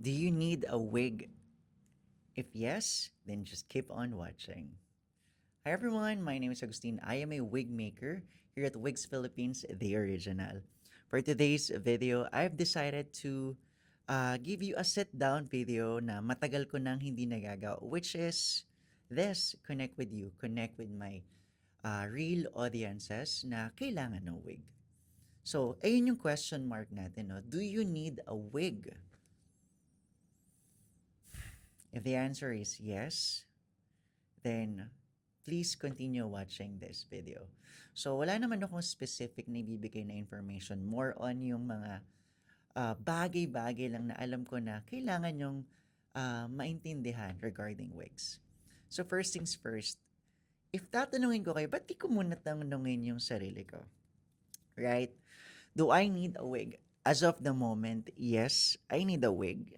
Do you need a wig? If yes, then just keep on watching. Hi everyone, my name is Agustin. I am a wig maker here at Wigs Philippines, the original. For today's video, I've decided to give you a sit-down video na matagal ko nang hindi nagagawa, which is this, connect with my real audiences na kailangan ng wig. So, ayun yung question mark natin, no? Do you need a wig? If the answer is yes, then please continue watching this video. So, wala naman akong specific na ibibigay na information. More on yung mga bagay-bagay lang na alam ko na kailangan yung maintindihan regarding wigs. So, first things first, if tatanungin ko kayo, ba't di ko muna tanungin yung sarili ko? Right? Do I need a wig? As of the moment, yes, I need a wig.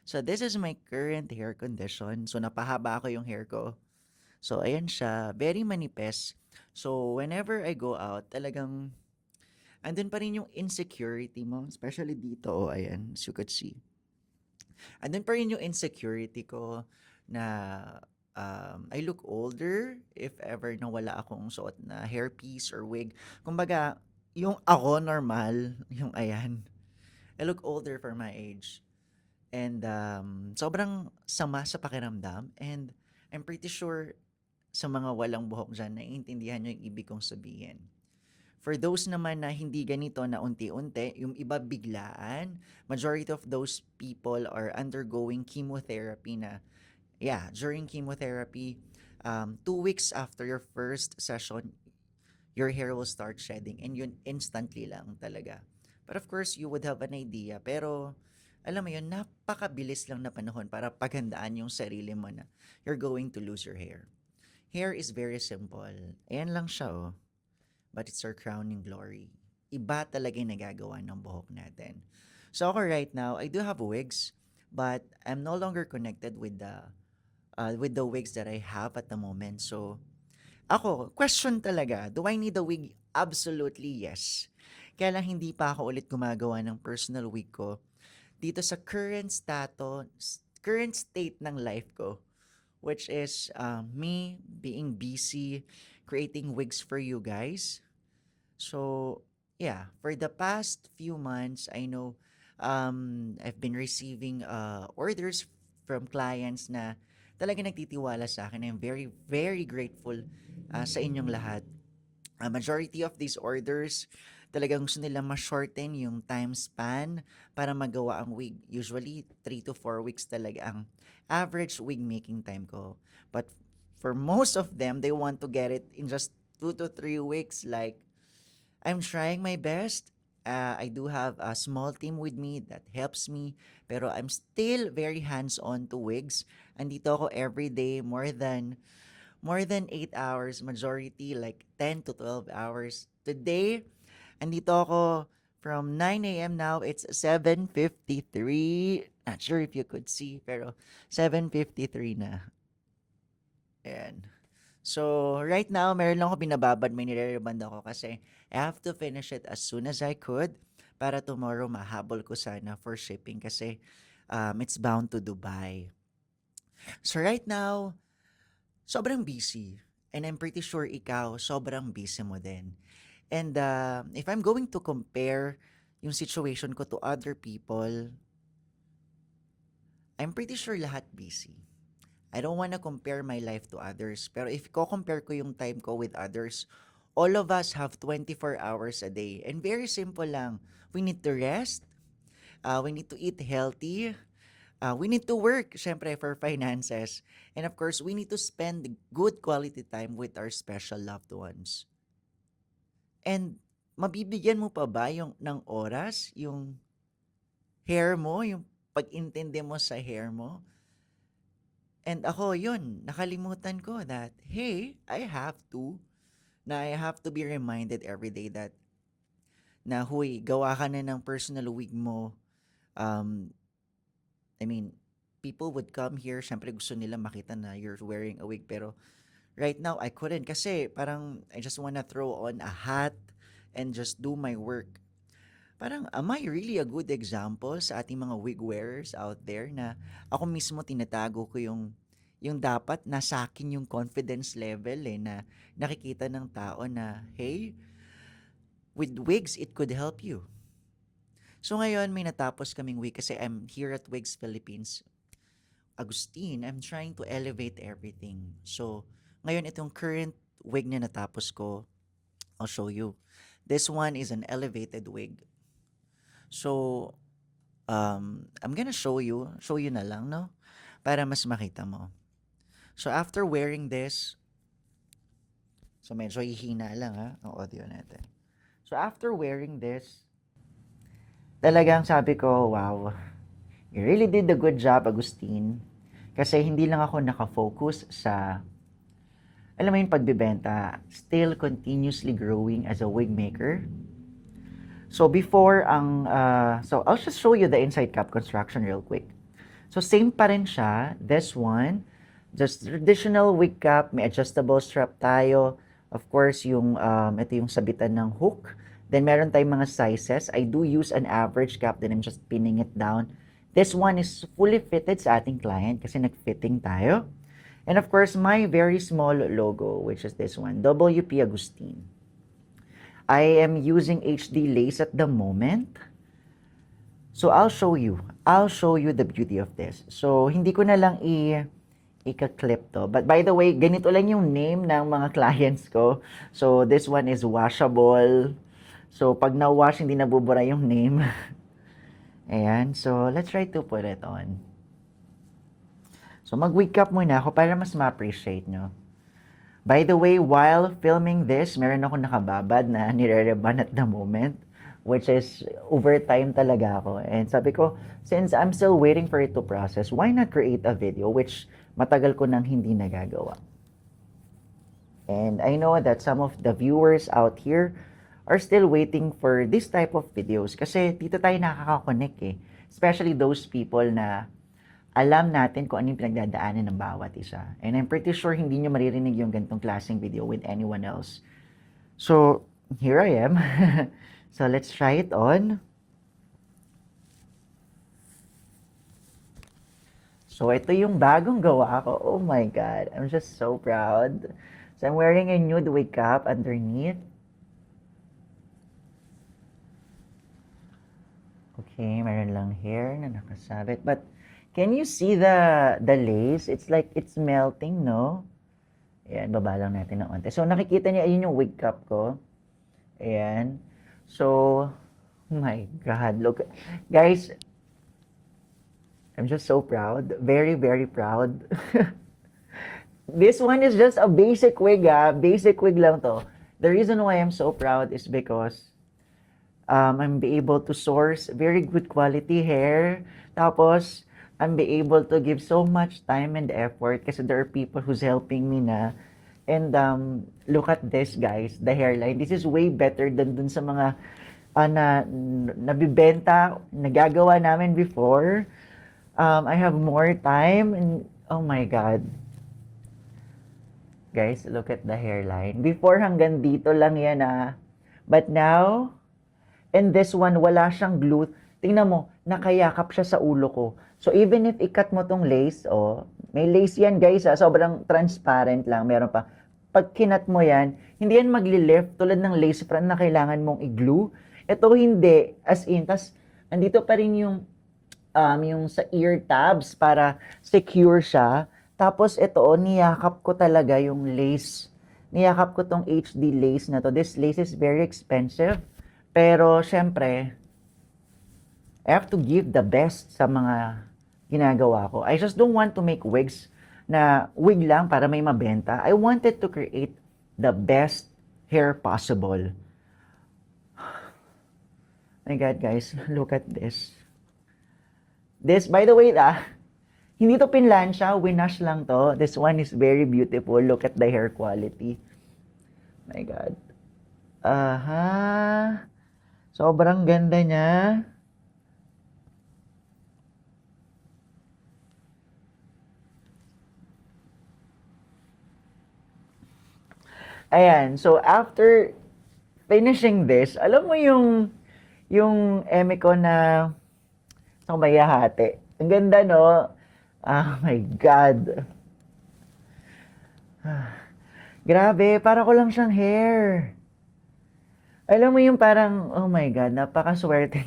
So, this is my current hair condition. So, napahaba ko yung hair ko. So, ayan siya. Very manipis. So, whenever I go out, talagang andun pa rin yung insecurity mo. Especially dito, oh, ayan, as you could see. Andun pa rin yung insecurity ko na I look older if ever na wala akong suot na hairpiece or wig. Kumbaga, yung ako normal, yung ayan. I look older for my age. And sobrang sama sa pakiramdam. And I'm pretty sure sa mga walang buhok dyan, naiintindihan nyo yung ibig kong sabihin. For those naman na hindi ganito na unti-unti, yung iba biglaan, majority of those people are undergoing chemotherapy na, during chemotherapy, 2 weeks after your first session, your hair will start shedding and yun instantly lang talaga. But of course, you would have an idea. Pero, alam mo yun, napakabilis lang na panahon para paghandaan yung sarili mo na you're going to lose your hair. Hair is very simple. Ayan lang siya, oh. But it's our crowning glory. Iba talaga yung nagagawa ng buhok natin. So ako right now, I do have wigs, but I'm no longer connected with the wigs that I have at the moment. So ako, question talaga, do I need a wig? Absolutely yes. Kaya lang hindi pa ako ulit gumagawa ng personal wig ko dito sa current state ng life ko, which is me being busy creating wigs for you guys. So, yeah, for the past few months, I know I've been receiving orders from clients na talaga nagtitiwala sa akin. I'm very, very grateful sa inyong lahat. A majority of these orders, talagang gusto nila ma-shorten yung time span para magawa ang wig. Usually, 3 to 4 weeks talaga ang average wig making time ko. But for most of them, they want to get it in just 2 to 3 weeks. Like, I'm trying my best. I do have a small team with me that helps me. Pero I'm still very hands-on to wigs. Andito ako every day, more than 8 hours, majority like 10 to 12 hours. Today, andito ako from 9 a.m. now. It's 7:53. Not sure if you could see, pero 7:53 na. Ayan. So, right now, meron lang ako binababad, may nire-reband ako kasi I have to finish it as soon as I could para tomorrow mahabol ko sana for shipping kasi it's bound to Dubai. So, right now, sobrang busy. And I'm pretty sure ikaw, sobrang busy mo din. And if I'm going to compare yung situation ko to other people, I'm pretty sure lahat busy. I don't wanna compare my life to others. Pero if ko-compare ko yung time ko with others, all of us have 24 hours a day. And very simple lang. We need to rest. We need to eat healthy. We need to work, syempre, for finances. And of course, we need to spend good quality time with our special loved ones. And mabibigyan mo pa ba yung ng oras, yung hair mo, yung pag-intindi mo sa hair mo? And ako, yun, nakalimutan ko that, hey, I have to be reminded every day that, huy, gawa ka na ng personal wig mo. I mean, people would come here, syempre gusto nila makita na you're wearing a wig, pero right now, I couldn't kasi parang I just wanna throw on a hat and just do my work. Parang, am I really a good example sa ating mga wig wearers out there na ako mismo tinatago ko yung dapat nasa akin yung confidence level na nakikita ng tao na, hey, with wigs, it could help you. So ngayon, may natapos kaming wig kasi I'm here at Wigs Philippines. Agustin, I'm trying to elevate everything. So, ngayon itong current wig na natapos ko, I'll show you. This one is an elevated wig. So, I'm gonna show you na lang, no? Para mas makita mo. So, after wearing this, so medyo hihina lang ha, ang audio natin. So, after wearing this, talagang sabi ko, wow, you really did a good job, Agustin. Kasi hindi lang ako nakafocus sa, alam mo yung pagbibenta, still continuously growing as a wig maker. So before so I'll just show you the inside cap construction real quick. So same pa rin siya, this one, just traditional wig cap, may adjustable strap tayo. Of course, ito yung sabitan ng hook. Then meron tayong mga sizes. I do use an average cap, then I'm just pinning it down. This one is fully fitted sa ating client kasi nag-fitting tayo. And of course, my very small logo, which is this one, WP Agustin. I am using HD lace at the moment. So I'll show you the beauty of this. So hindi ko na lang ika-clip to. But by the way, ganito lang yung name ng mga clients ko. So this one is washable. So pag na-wash, hindi nabubura yung name. Ayan. So let's try to put it on. So mag-wig cap muna ako para mas ma-appreciate nyo. By the way, while filming this, meron ako nakababad na nire-reban at the moment, which is overtime talaga ako. And sabi ko, since I'm still waiting for it to process, why not create a video, which matagal ko nang hindi nagagawa. And I know that some of the viewers out here are still waiting for this type of videos kasi dito tayo nakaka-connect eh. Especially those people na alam natin kung ano yung pinagdadaanan ng bawat isa. And I'm pretty sure hindi nyo maririnig yung ganitong klaseng video with anyone else. So, here I am. So, let's try it on. So, ito yung bagong gawa ko. Oh my God. I'm just so proud. So, I'm wearing a nude wig cap underneath. Okay, meron lang hair na nakasabit. But, can you see the lace? It's like it's melting, no? Ayan, baba lang natin ng onte. So, nakikita niya, ayun yung wig cap ko. Ayan. So, oh my God. Look. Guys, I'm just so proud. Very, very proud. This one is just a basic wig, Basic wig lang to. The reason why I'm so proud is because I'm be able to source very good quality hair. Tapos, I'm be able to give so much time and effort kasi there are people who's helping me na. And look at this, guys, the hairline. This is way better than dun sa mga nabibenta, nagagawa namin before. I have more time and oh my God. Guys, look at the hairline. Before hanggang dito lang yan But now, and this one, wala siyang glue. Tingnan mo, nakayakap siya sa ulo ko. So, even if ikat mo tong lace, may lace yan, guys, sobrang transparent lang. Meron pa. Pag kinat mo yan, hindi yan magli-lift tulad ng lace front na kailangan mong i-glue. Ito hindi. As in, tas, andito pa rin yung sa ear tabs para secure siya. Tapos, ito, niyakap ko talaga yung lace. Niyakap ko tong HD lace na to. This lace is very expensive. Pero, syempre, I have to give the best sa mga ginagawa ko. I just don't want to make wigs na wig lang para may mabenta. I wanted to create the best hair possible. My God, guys, look at this. This, by the way, hindi to pinlansya, winash lang to. This one is very beautiful. Look at the hair quality. My God. Sobrang ganda niya. Ayan, so after finishing this, alam mo yung Yung eme ko na sa Mayahati. Ang ganda, no? Oh my God. Grabe, para ko lang siyang hair. Alam mo yung parang, oh my God, napakaswerte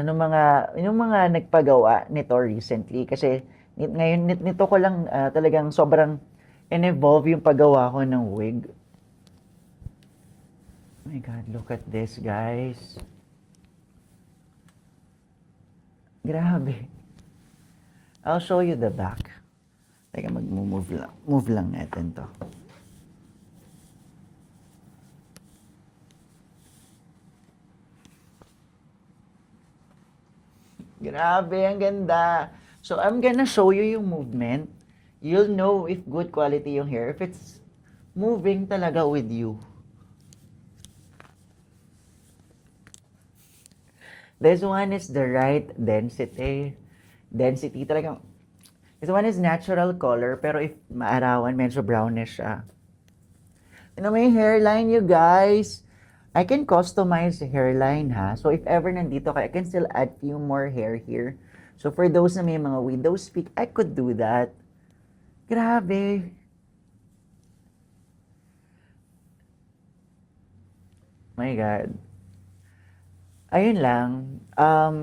nung mga nagpagawa nito recently. Kasi ngayon, nito ko lang talagang sobrang in-evolve yung paggawa ko ng wig. Oh my God, look at this, guys. Grabe. I'll show you the back. Teka, move lang natin to. Grabe, ang ganda. So, I'm gonna show you yung movement. You'll know if good quality yung hair, if it's moving talaga with you. This one is the right density. Density talagang. This one is natural color, pero if maarawan, medyo brownish siya. Ano may hairline, you guys? I can customize the hairline, ha? So, if ever nandito ka, I can still add few more hair here. So, for those na may mga widow speak, I could do that. Grabe. My God. Ayun lang.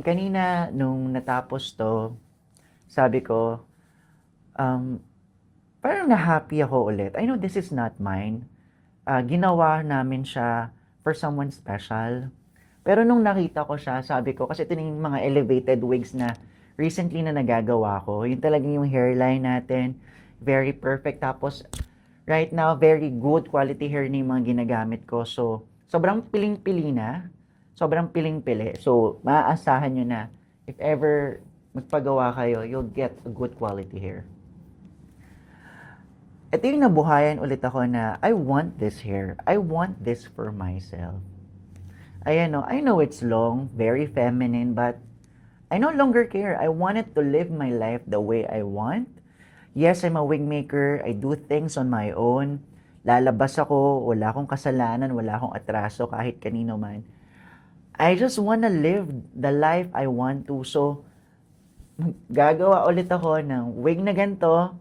Kanina, nung natapos to, sabi ko, parang na-happy ako ulit. I know this is not mine. Ginawa namin siya for someone special. Pero nung nakita ko siya, sabi ko, kasi ito yung mga elevated wigs na recently na nagagawa ko. Yung talagang yung hairline natin, very perfect. Tapos, right now, very good quality hair na yung mga ginagamit ko. So, sobrang piling-pili na. Sobrang piling-pili. So, maaasahan nyo na, if ever magpagawa kayo, you'll get a good quality hair. Ito yung nabuhayan ulit ako na, I want this hair. I want this for myself. Ayan o, I know it's long, very feminine, but I no longer care. I wanted to live my life the way I want. Yes, I'm a wig maker. I do things on my own. Lalabas ako, wala akong kasalanan, wala akong atraso kahit kanino man. I just wanna live the life I want to. So, gagawa ulit ako ng wig na ganito.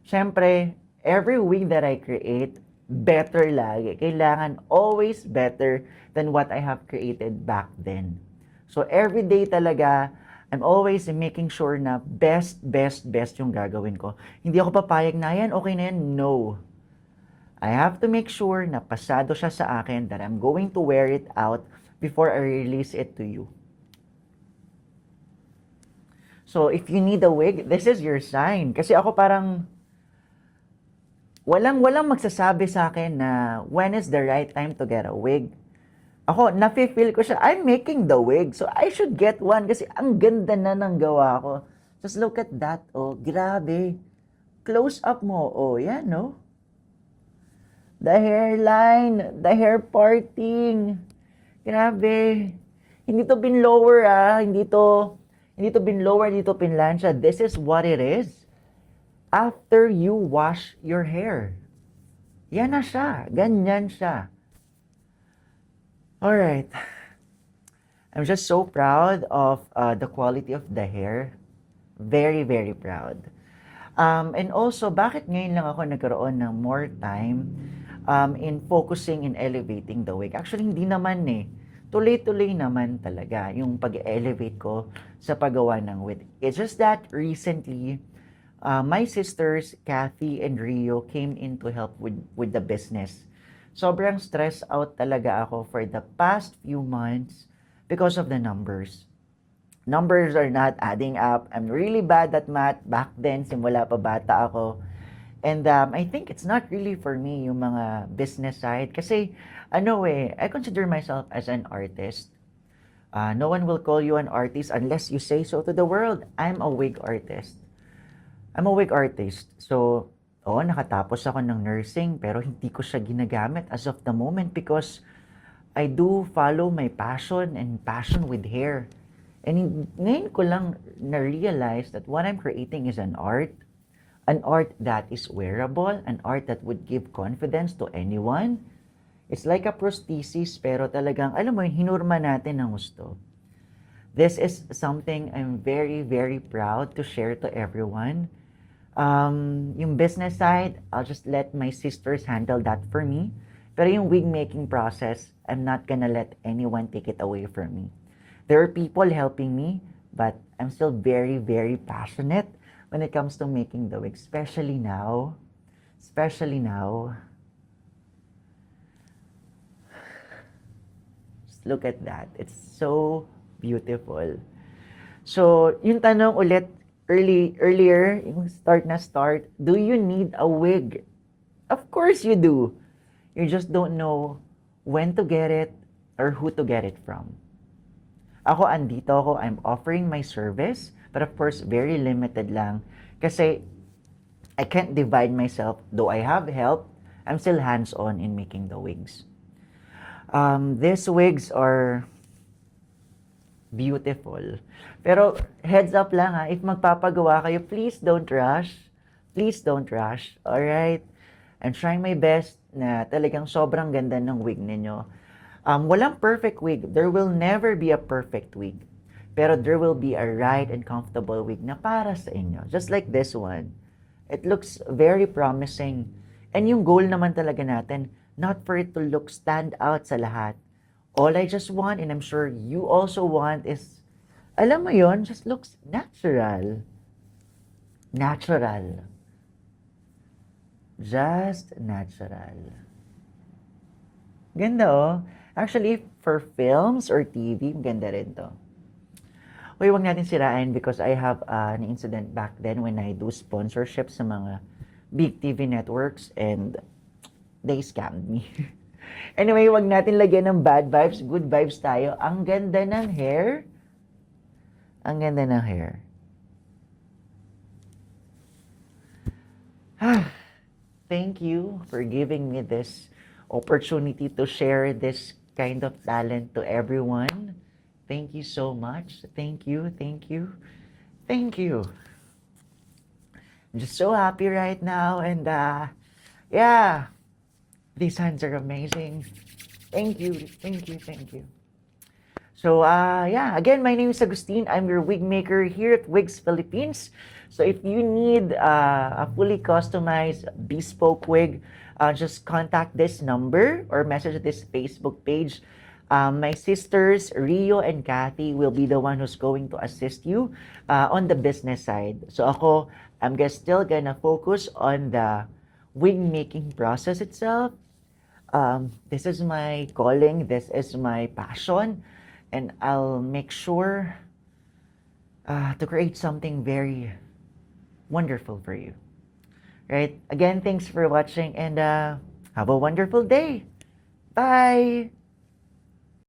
Siyempre, every wig that I create, better lagi. Kailangan always better than what I have created back then. So, every day talaga, I'm always making sure na best yung gagawin ko. Hindi ako papayag na yan, okay na yan. No. I have to make sure na pasado siya sa akin, that I'm going to wear it out before I release it to you. So, if you need a wig, this is your sign. Kasi ako parang, walang magsasabi sa akin na when is the right time to get a wig. Ako, nafe-feel ko siya, I'm making the wig, so I should get one kasi ang ganda na ng gawa ko. Just look at that, oh, grabe. Close up mo, oh, yan, no? The hairline, the hair parting. Grabe. Hindi to binlower, hindi to binlower, hindi to pinlansya. This is what it is. After you wash your hair. Yan na siya. Ganyan siya. Alright. I'm just so proud of the quality of the hair. Very, very proud. And also, bakit ngayon lang ako nagkaroon ng more time in focusing in elevating the wig? Actually, hindi naman tuloy-tuloy naman talaga yung pag-elevate ko sa paggawa ng wig. It's just that recently, my sisters, Kathy and Rio, came in to help with the business. Sobrang stressed out talaga ako for the past few months because of the numbers. Numbers are not adding up. I'm really bad at math back then, simula pa bata ako. And I think it's not really for me yung mga business side. Kasi, I consider myself as an artist. No one will call you an artist unless you say so to the world. I'm a wig artist. So, nakatapos ako ng nursing pero hindi ko siya ginagamit as of the moment because I do follow my passion with hair. And ngayon ko lang na-realize that what I'm creating is an art that is wearable, an art that would give confidence to anyone. It's like a prosthesis, pero talagang, alam mo yun, hinurma natin ng gusto. This is something I'm very, very proud to share to everyone. Yung business side, I'll just let my sisters handle that for me. Pero yung wig making process, I'm not gonna let anyone take it away from me. There are people helping me, but I'm still very, very passionate when it comes to making the wig, especially now. Especially now. Just look at that. It's so beautiful. So, yung tanong ulit earlier, yung start, do you need a wig? Of course you do. You just don't know when to get it or who to get it from. Ako, andito ako, I'm offering my service, but of course, very limited lang. Kasi, I can't divide myself. Though I have help, I'm still hands-on in making the wigs. These wigs are beautiful. Pero, heads up lang ha, if magpapagawa kayo, please don't rush. Please don't rush, alright? I'm trying my best na talagang sobrang ganda ng wig ninyo. Walang perfect wig. There will never be a perfect wig. Pero there will be a right and comfortable wig na para sa inyo. Just like this one. It looks very promising. And yung goal naman talaga natin, not for it to look stand out sa lahat. All I just want, and I'm sure you also want, is, alam mo yon, just looks natural. Natural. Just natural. Ganda oh. Actually, for films or TV, ganda rin to. Uy, huwag natin sirain because I have an incident back then when I do sponsorship sa mga big TV networks and they scammed me. Anyway, huwag natin lagyan ng bad vibes. Good vibes tayo. Ang ganda ng hair. Ang ganda ng hair. Thank you for giving me this opportunity to share this kind of talent to everyone. Thank you so much. Thank you, thank you, thank you. I'm just so happy right now, and yeah, these hands are amazing. Thank you, thank you, thank you. So yeah, again, my name is Agustin. I'm your wig maker here at Wigs Philippines. So if you need a fully customized bespoke wig, just contact this number or message this Facebook page. My sisters, Rio and Kathy, will be the one who's going to assist you on the business side. So ako, I'm still gonna focus on the wig making process itself. This is my calling, this is my passion, and I'll make sure to create something very wonderful for you. Right? Again, thanks for watching, and have a wonderful day. Bye!